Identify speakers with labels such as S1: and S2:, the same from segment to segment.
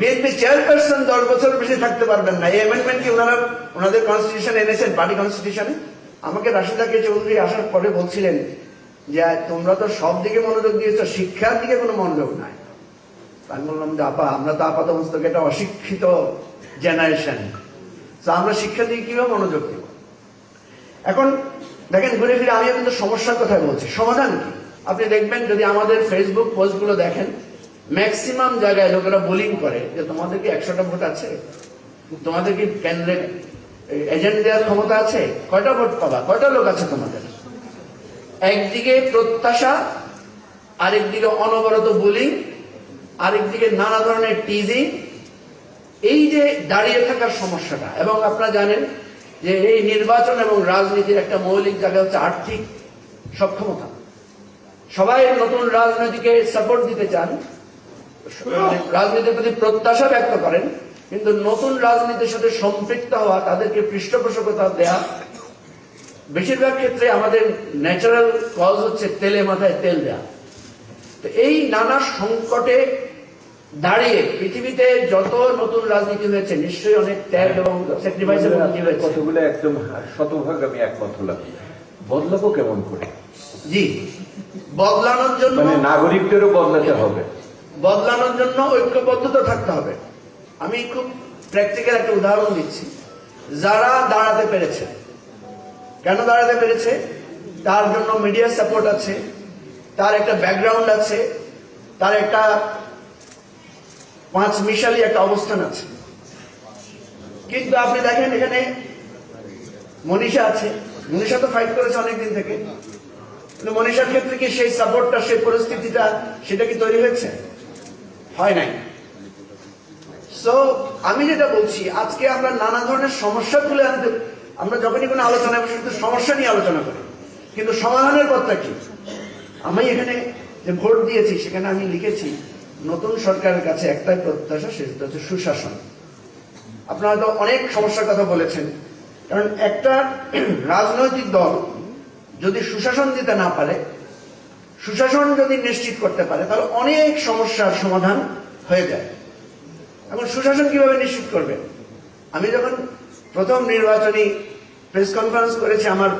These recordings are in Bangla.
S1: বিএনপি চেয়ারপারসন 10 বছর বেশি থাকতে পারবেন না। এই অ্যামেন্ডমেন্ট কি ওনাদের কনস্টিটিউশনে এনেছেন, পার্টি কনস্টিটিউশনে? আমাকে রাশিদা কে চৌধুরী আসার পরে বলছিলেন যে তোমরা তো সব দিকে মনোযোগ দিয়েছো, শিক্ষার দিকে কোনো মনোযোগ নাই। আমি বললাম যে আপা, আমরা তো আপাত মস্তকে একটা অশিক্ষিত জেনারেশন, তো আমরা শিক্ষার দিকে কিভাবে মনোযোগ দিব? এখন দেখেন, ঘুরে ফিরে আমিও কিন্তু সমস্যার কথাই বলছি। সমাধান কি? আপনি দেখবেন, যদি আমাদের ফেসবুক পোস্টগুলো দেখেন, ম্যাক্সিমাম জায়গায় লোকেরা বোলিং করে যে তোমাদের কি 100টা ভোট আছে, তোমাদের কি কেন্দ্রে এজেন্ট দেওয়ার ক্ষমতা আছে, কয়টা ভোট পাবা, কয়টা লোক আছে তোমাদের। একদিকে প্রত্যাশা, আরেকদিকে অনবরত বোলিং, আরেকদিকে নানা ধরনের টিজিং। এই যে দাঁড়িয়ে থাকার সমস্যাটা, এবং আপনারা জানেন যে এই নির্বাচন এবং রাজনীতির একটা মৌলিক জায়গা হচ্ছে আর্থিক সক্ষমতা। সবাই নতুন রাজনীতিকে সাপোর্ট দিতে চান, রাজনীতির প্রতি প্রত্যাশা ব্যক্ত করেন, কিন্তু নতুন রাজনীতির সাথে সম্পৃক্ত হওয়া, তাদেরকে পৃষ্ঠপোষকতা দেয়া, বেশিরভাগ ক্ষেত্রে আমাদের ন্যাচারাল কজ হচ্ছে তেলে মাথায় তেল দেয়া। তো এই নানা সংকটে দাঁড়িয়ে পৃথিবীতে যত নতুন রাজনীতি হয়েছে, নিশ্চয়ই অনেক ত্যাগ এবং স্যাক্রিফাইসের মধ্যে হয়েছে।
S2: কতগুলো একদম শতভাগ আমি একমত হলাম। বদলাবো কেমন করে?
S1: জি, বদলানোর জন্য
S2: মানে নাগরিকদেরও বদলাতে হবে,
S1: বদলানোর জন্য ঐক্যবদ্ধতা থাকতে হবে। আমি খুব প্র্যাকটিক্যাল একটা উদাহরণ দিচ্ছি। যারা দাঁড়াতে পেরেছে, কেন দাঁড়াতে পেরেছে? তার জন্য মিডিয়া সাপোর্ট আছে, তার একটা ব্যাকগ্রাউন্ড আছে, তার একটা পাঁচ মিশালি একটা অবস্থান আছে। কিন্তু আপনি দেখেন, এখানে মনীষা আছে, মনীষা তো ফাইট করেছে অনেকদিন থেকে, কিন্তু মনীষার ক্ষেত্রে কি সেই সাপোর্টটা, সেই পরিস্থিতিটা, সেটা কি তৈরি হয়েছে? হয় নাই। সো আমি যেটা বলছি, আজকে আমরা নানা ধরনের সমস্যা তুলে আনতে, আমরা যখনই কোনো আলোচনায় বসে শুধু সমস্যা নিয়ে আলোচনা করি, কিন্তু সমাধানের পথটা কি? আমি এখানে যে ভোট দিয়েছি, সেখানে আমি লিখেছি নতুন সরকারের কাছে একটাই প্রত্যাশা, সেটা হচ্ছে সুশাসন। আপনারা তো অনেক সমস্যার কথা বলেছেন, কারণ একটা রাজনৈতিক দল যদি সুশাসন দিতে না পারে, সুশাসন যদি নিশ্চিত করতে পারে, তাহলে অনেক সমস্যার সমাধান হয়ে যায়। এখন সুশাসন কিভাবে নিশ্চিত করবে? আমি যখন প্রথম নির্বাচনী প্রেস কনফারেন্স করেছি আমার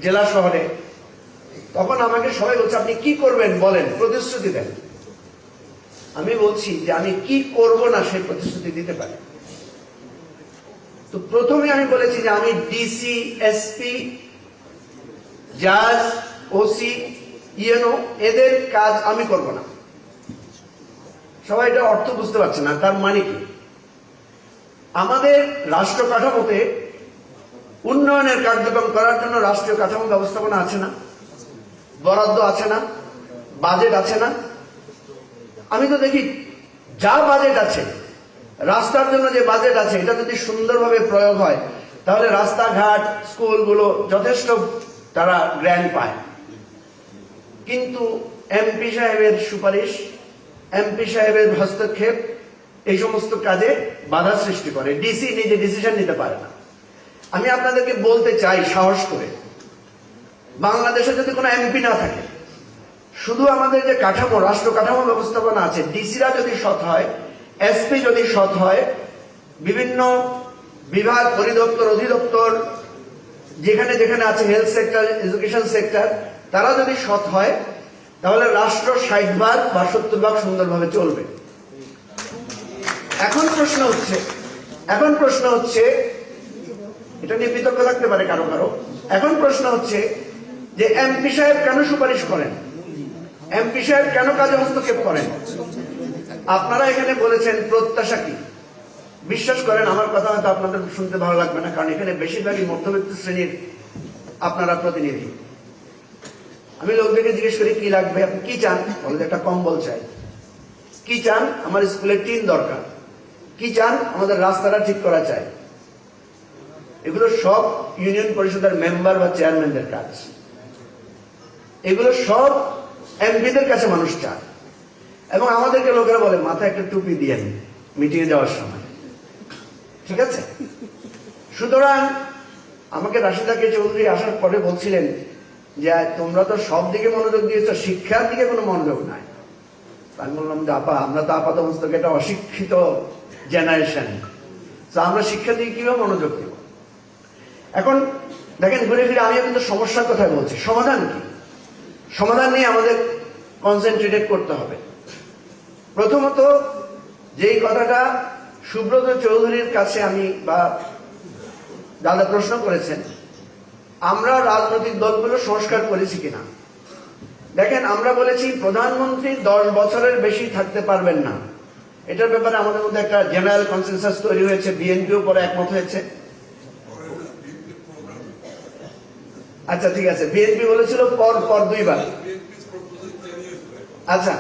S1: জেলা শহরে, তখন আমাকে সবাই বলছে আপনি কি করবেন বলেন, প্রতিশ্রুতি দেন। আমি বলছি যে আমি কি করব না সেই প্রতিশ্রুতি দিতে পারি। তো প্রথমে আমি বলেছি যে আমি ডিসি, এসপি, জাজ, ওসি, ইএনও এদের কাজ আমি করব না। সবাই এটা অর্থ বুঝতে পারছে না, তার মানে কি? আমাদের রাষ্ট্র কাঠামোতে উন্নয়নের কার্যক্রম করার জন্য রাষ্ট্রীয় কাঠামো ব্যবস্থাপনা আছে না, বরাদ্দ আছে না, বাজেট আছে না? আমি তো দেখি যা বাজেট আছে, রাস্তার জন্য যে বাজেট আছে, এটা যদি সুন্দরভাবে প্রয়োগ হয়, তাহলে রাস্তাঘাট, স্কুলগুলো যথেষ্ট তারা গ্র্যান্ট পায়। কিন্তু এমপি সাহেবের সুপারিশ, এমপি সাহেবের হস্তক্ষেপ এই সমস্ত কাজে বাধা সৃষ্টি করে। ডিসি নিজে ডিসিশন নিতে পারে না। আমি আপনাদেরকে বলতে চাই সাহস করে, বাংলাদেশে যদি কোনো এমপি না থাকে, শুধু আমাদের যে কাঠামো, রাষ্ট্র কাঠামো ব্যবস্থাপনা আছে, ডিসিরা যদি সৎ হয়, এসপি যদি সৎ হয়, বিভিন্ন বিভাগ, পরিদপ্তর, অধিদপ্তর যেখানে যেখানে আছে, হেলথ সেক্টর, এডুকেশন সেক্টর, তারা যদি সৎ হয়, তাহলে রাষ্ট্র 60 বা 70 সুন্দরভাবে চলবে। এখন প্রশ্ন হচ্ছে এটা নিয়ে বিতর্ক থাকতে পারে কারো কারো। এখন প্রশ্ন হচ্ছে যে এমপি সাহেব কেন সুপারিশ করেন, এমপি সাহেব কেন কাজে হস্তক্ষেপ করেন? আপনারা এখানে বলেছেন প্রত্যাশা কি। বিশ্বাস করেন, আমার কথা হয়তো আপনাদের শুনতে ভালো লাগবে না, কারণ এখানে বেশিরভাগই মধ্যবিত্ত শ্রেণীর আপনারা প্রতিনিধি। আমি লোকদেরকে জিজ্ঞেস করি কি লাগবে, আপনি কি চান? বলে একটা কম্বল চাই। কি চান? আমার স্কুলে টিন দরকার। কি চান? আমাদের রাস্তাটা ঠিক করা চাই। এগুলো সব ইউনিয়ন পরিষদের মেম্বার বা চেয়ারম্যানদের কাজ। এগুলো সব এমপিদের কাছে মানুষ চায়। এবং আমাদেরকে লোকেরা বলে মাথায় একটা টুপি দিয়ে মিটিং এ যাওয়ার সময়। ঠিক আছে? সুতরাং আমাকে রাশিদা কে চৌধুরী আসার পরে বলছিলেন যে তোমরা তো সব দিকে মনোযোগ দিয়েছো, শিক্ষার দিকে কোনো মনোযোগ নাই। আমি বললাম যে আপা, আমরা তো আপাত মস্তকে একটা অশিক্ষিত জেনারেশন। তো আমরা শিক্ষা দিয়ে কিভাবে মনোযোগ দেব? এখন দেখেন, ঘুরে ফিরে আমিও কিন্তু সমস্যার কথাই বলছি। সমাধান কি? সমাধান নিয়ে আমাদের কনসেন্ট্রেটেড করতে হবে। প্রথমত যেই কথাটা সুব্রত চৌধুরীর কাছে আমি বা দাদা প্রশ্ন করেছেন, আমরা রাজনৈতিক দলগুলো সংস্কার করেছি কিনা। দেখেন, আমরা বলেছি প্রধানমন্ত্রী 10 বছরের বেশি থাকতে পারবেন না। এটার ব্যাপারে আমাদের মধ্যে একটা জেনারেল কনসেনসাস তৈরি হয়েছে, বিএনপিও পরে একমত হয়েছে। আচ্ছা ঠিক আছে, বিএনপি বলেছিল পর 2বার। আচ্ছা,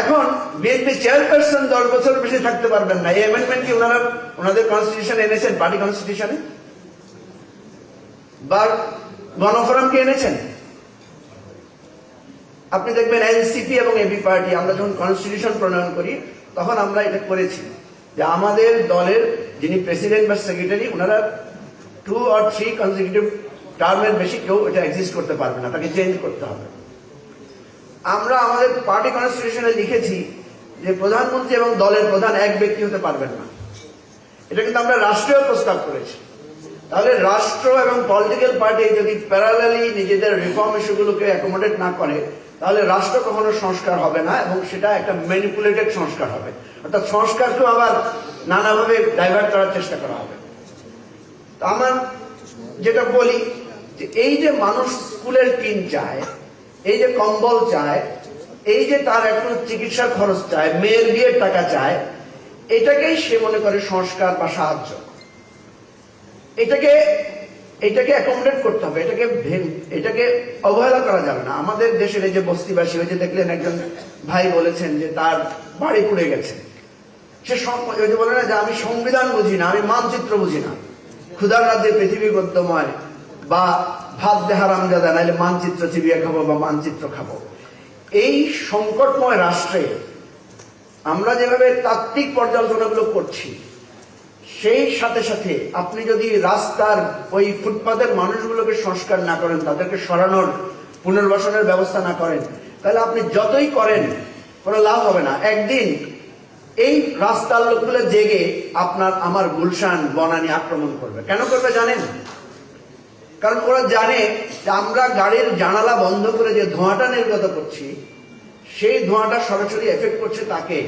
S1: এখন বিএনপি চেয়ারপারসন 10 বছর বেশি থাকতে পারবেন না। এই অ্যামেন্ডমেন্ট কি ওনারা ওনাদের কনস্টিটিউশনে এনেছেন, পার্টি কনস্টিটিউশনে বা গণফোরামকে এনেছেন? আপনি দেখবেন এনসিপি এবং এবি পার্টি, আমরা যখন কনস্টিটিউশন প্রণয়ন করি তখন আমরা এটা করেছি যে আমাদের দলের যিনি প্রেসিডেন্ট বা সেক্রেটারি, ওনারা 2 or 3 কনজিকিউটিভ টার্মের বেশি কেউ এটা এক্সিস্ট করতে পারবে না, তাকে চেঞ্জ করতে হবে। আমরা আমাদের পার্টি কনস্টিটিউশনে লিখেছি যে প্রধানমন্ত্রী এবং দলের প্রধান এক ব্যক্তি হতে পারবেন না। এটা কিন্তু আমরা রাষ্ট্রীয় প্রস্তাব করেছি। তাহলে রাষ্ট্র এবং পলিটিক্যাল পার্টি যদি প্যারালালি নিজেদের রিফর্ম ইস্যুগুলোকে অ্যাকোমোডেট না করে, তাহলে রাষ্ট্র কখনো সংস্কার হবে না এবং সেটা একটা ম্যানিপুলেটেড সংস্কার হবে। অর্থাৎ সংস্কারকেও আবার নানাভাবে ডাইভার্ট করার চেষ্টা করা হবে। তো আমার যেটা বলি যে এই যে মানুষ স্কুলের টিন চায়, এই যে কম্বল চায়, এই যে তার এখন চিকিৎসার খরচ চায়, মেয়ের বিয়ের টাকা চায়, এটাকেই সে মনে করে সংস্কার বা সাহায্য। এটাকে অ্যাকোমোডেট করতে হবে, এটাকে অবহেলা করা যাবে না। আমাদের দেশের এই যে বস্তিবাসী, ওই যে দেখলেন একজন ভাই বলেছেন যে তার বাড়ি পুড়ে গেছে, সে ওই যে বলে না যে আমি সংবিধান বুঝি না, আমি মানচিত্র বুঝি না, ক্ষুধার রাজ্যে পৃথিবী গদ্যময়, বা ভাত দেহারামজাদা, নাইলে মানচিত্র চিবিয়ে খাবো বা মানচিত্র খাবো। এই সংকটময় রাষ্ট্রে আমরা যেভাবে তাত্ত্বিক পর্যালোচনাগুলো করছি, সেই সাথে সাথে আপনি যদি রাস্তার ওই ফুটপাতের মানুষগুলোকে সংস্কার না করেন, তাদেরকে সরানোর পুনর্বাসনের ব্যবস্থা না করেন, তাহলে আপনি যতই করেন কোনো লাভ হবে না। একদিন এই রাস্তার লোকগুলো জেগে আপনার আমার গুলশান বনানী আক্রমণ করবে। কেন করবে জানেন? কারণ ওরা জানে যে আমরা গাড়ির জানালা বন্ধ করে যে ধোঁয়াটা নির্গত করছি, সেই ধোঁয়াটা সরাসরি এফেক্ট করছে তাকে।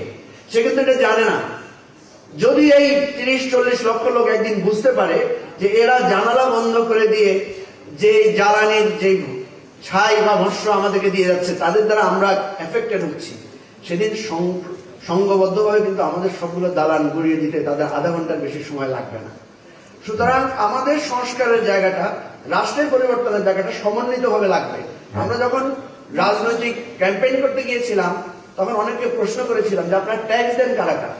S1: সে কিন্তু এটা জানে না। যদি এই 30-40 লক্ষ লোক একদিন বুঝতে পারে যে এরা জানালা বন্ধ করে দিয়ে যে জ্বালানির যে ছাই বা ভস্ম আমাদেরকে দিয়ে যাচ্ছে, তাদের দ্বারা আমরা এফেক্টেড হচ্ছি, সেদিন সংঘবদ্ধভাবে কিন্তু আমাদের সবগুলো দালান গুড়িয়ে দিতে তাদের আধা ঘন্টার বেশি সময় লাগবে না। সুতরাং আমাদের সংস্কারের জায়গাটা, রাষ্ট্রের পরিবর্তনের জায়গাটা সমন্বিতভাবে লাগবে। আমরা যখন রাজনৈতিক ক্যাম্পেইন করতে গিয়েছিলাম তখন অনেকে প্রশ্ন করেছিলাম যে আপনার ট্যাক্স দেন কারা কারা।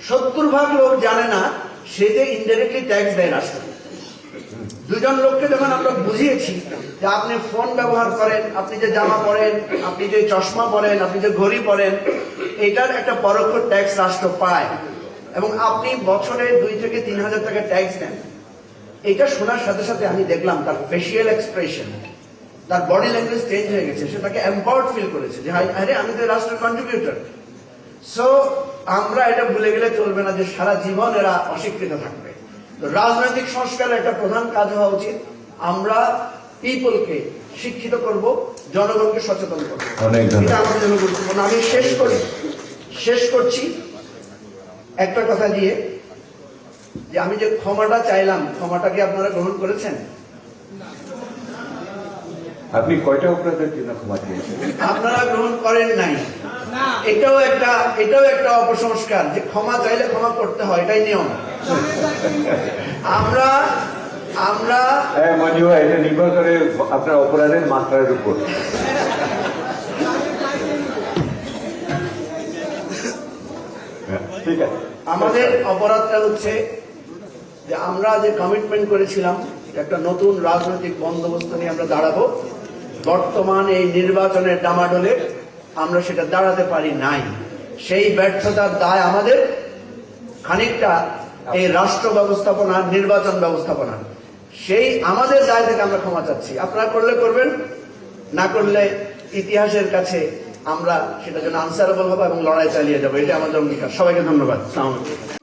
S1: 70% লোক জানে না সে যে ইনডাইরেক্টলি ট্যাক্স দেয় রাষ্ট্র। 2জন লোককে যখন আমরা বুঝিয়েছি যে আপনি ফোন ব্যবহার করেন, আপনি যে জামা পরেন, আপনি যে চশমা পরেন, আপনি যে ঘড়ি পরেন, এটার একটা পরোক্ষ ট্যাক্স রাষ্ট্র পায় এবং আপনি বছরে 2 থেকে 3 হাজার টাকা ট্যাক্স দেন। এটা শোনার সাথে সাথে আমি দেখলাম তার ফেসিয়াল এক্সপ্রেশন, তার বডি ল্যাঙ্গুয়েজ চেঞ্জ হয়ে গেছে। সে তাকে এম্পাওয়ার্ড ফিল করেছে যে আরে আমি তো রাষ্ট্রের কন্ট্রিবিউটর। সো আমরা এটা ভুলে গেলে চলবে না যে সারা জীবন এরা অস্বীকৃত থাকবে। তো রাজনৈতিক সংস্কারের একটা প্রধান কাজ হওয়া উচিত, আমরা পিপলকে শিক্ষিত করব, জনগণকে সচেতন করবো। এটা আমাদের জন্য গুরুত্বপূর্ণ। আমি শেষ করছি একটা কথা দিয়ে, যে আমি যে ক্ষমাটা চাইলাম, ক্ষমাটা কি আপনারা গ্রহণ করেছেন?
S2: আপনি কয়টা অপরাধের জন্য ক্ষমা চেয়েছেন?
S1: আপনারা গ্রহণ করেন নাই। এটাও একটা অপসংস্কার যে ক্ষমা চাইলে ক্ষমা করতে হয়, এটাই নিয়ম। আমরা
S2: মঞ্জু ভাই, এটা নির্ভর করে আপনার অপরাধের মাত্রার উপর। ঠিক আছে,
S1: আমাদের অপরাধটা হচ্ছে যে আমরা যে কমিটমেন্ট করেছিলাম একটা নতুন রাজনৈতিক বন্দোবস্ত নিয়ে আমরা দাঁড়াবো, বর্তমান এই নির্বাচনের ডামাডোলে আমরা সেটা দাঁড়াতে পারি নাই। সেই ব্যর্থতার দায় আমাদের খানিকটা এই রাষ্ট্র ব্যবস্থাপনা, নির্বাচন ব্যবস্থাপনা, সেই আমাদের দায় থেকে আমরা ক্ষমা চাচ্ছি। আপনারা করলে করবেন, না করলে ইতিহাসের কাছে আমরা সেটার জন্য আনসারেবল হবো এবং লড়াই চালিয়ে যাবো। এটা আমাদের অঙ্গীকার। সবাইকে ধন্যবাদ। আসসালামু আলাইকুম।